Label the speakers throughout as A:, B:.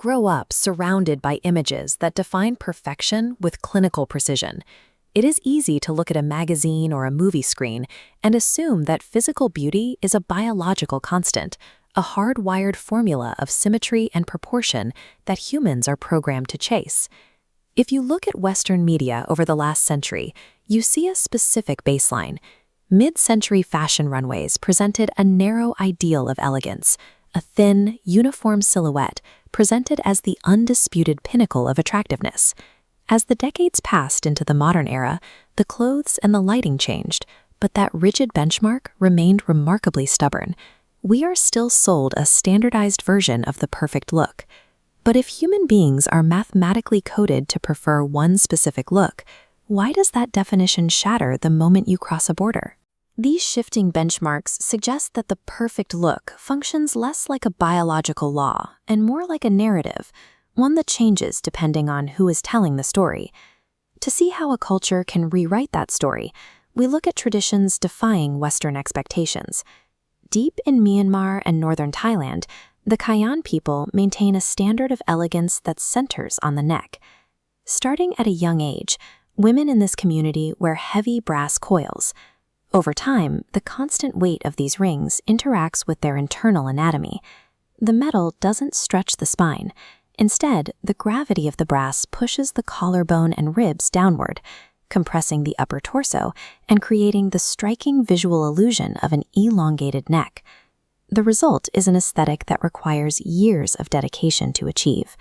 A: grow up surrounded by images that define perfection with clinical precision. It is easy to look at a magazine or a movie screen and assume that physical beauty is a biological constant, a hardwired formula of symmetry and proportion that humans are programmed to chase. If you look at Western media over the last century, you see a specific baseline. Mid-century fashion runways presented a narrow ideal of elegance, a thin, uniform silhouette presented as the undisputed pinnacle of attractiveness. As the decades passed into the modern era, the clothes and the lighting changed, but that rigid benchmark remained remarkably stubborn. We are still sold a standardized version of the perfect look. But if human beings are mathematically coded to prefer one specific look, why does that definition shatter the moment you cross a border? These shifting benchmarks suggest that the perfect look functions less like a biological law and more like a narrative, one that changes depending on who is telling the story. To see how a culture can rewrite that story, we look at traditions defying Western expectations. Deep in Myanmar and northern Thailand, the Kayan people maintain a standard of elegance that centers on the neck. Starting at a young age, women in this community wear heavy brass coils. Over time, the constant weight of these rings interacts with their internal anatomy. The metal doesn't stretch the spine. Instead, the gravity of the brass pushes the collarbone and ribs downward, compressing the upper torso and creating the striking visual illusion of an elongated neck. The result is an aesthetic that requires years of dedication to achieve.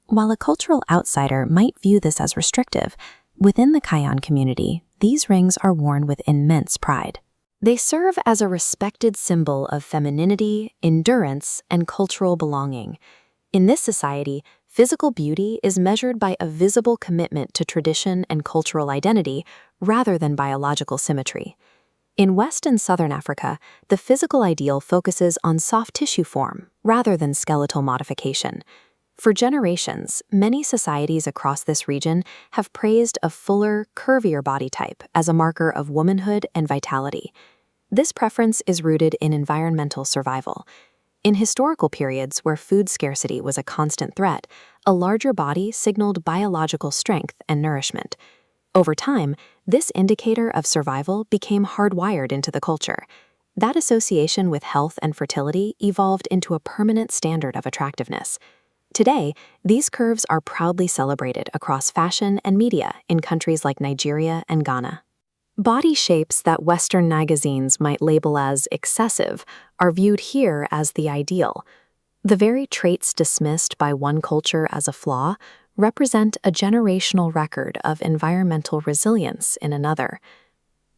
A: While a cultural outsider might view this as restrictive, within the Kayan community, these rings are worn with immense pride. They serve as a respected symbol of femininity, endurance, and cultural belonging. In this society, physical beauty is measured by a visible commitment to tradition and cultural identity rather than biological symmetry. In West and Southern Africa, the physical ideal focuses on soft tissue form rather than skeletal modification. For generations, many societies across this region have praised a fuller, curvier body type as a marker of womanhood and vitality. This preference is rooted in environmental survival. In historical periods where food scarcity was a constant threat, a larger body signaled biological strength and nourishment. Over time, this indicator of survival became hardwired into the culture. That association with health and fertility evolved into a permanent standard of attractiveness. Today, these curves are proudly celebrated across fashion and media in countries like Nigeria and Ghana. Body shapes that Western magazines might label as excessive are viewed here as the ideal. The very traits dismissed by one culture as a flaw represent a generational record of environmental resilience in another.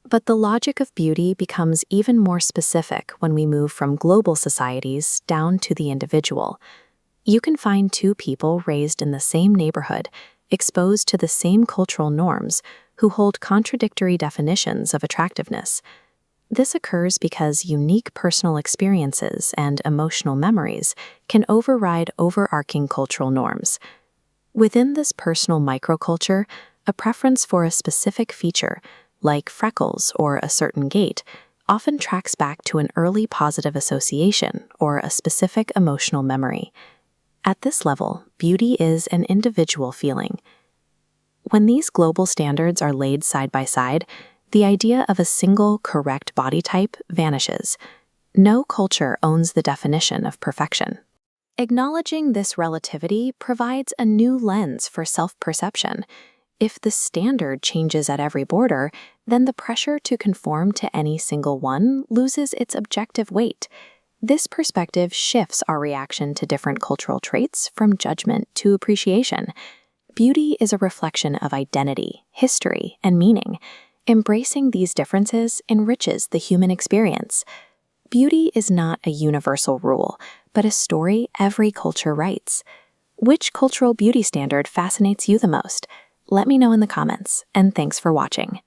A: But the logic of beauty becomes even more specific when we move from global societies down to the individual. You can find two people raised in the same neighborhood, exposed to the same cultural norms, who hold contradictory definitions of attractiveness. This occurs because unique personal experiences and emotional memories can override overarching cultural norms. Within this personal microculture, a preference for a specific feature, like freckles or a certain gait, often tracks back to an early positive association or a specific emotional memory. At this level, beauty is an individual feeling. When these global standards are laid side by side, the idea of a single correct body type vanishes. No culture owns the definition of perfection. Acknowledging this relativity provides a new lens for self-perception. If the standard changes at every border, then the pressure to conform to any single one loses its objective weight. This perspective shifts our reaction to different cultural traits from judgment to appreciation. Beauty is a reflection of identity, history, and meaning. Embracing these differences enriches the human experience. Beauty is not a universal rule, but a story every culture writes. Which cultural beauty standard fascinates you the most? Let me know in the comments, and thanks for watching.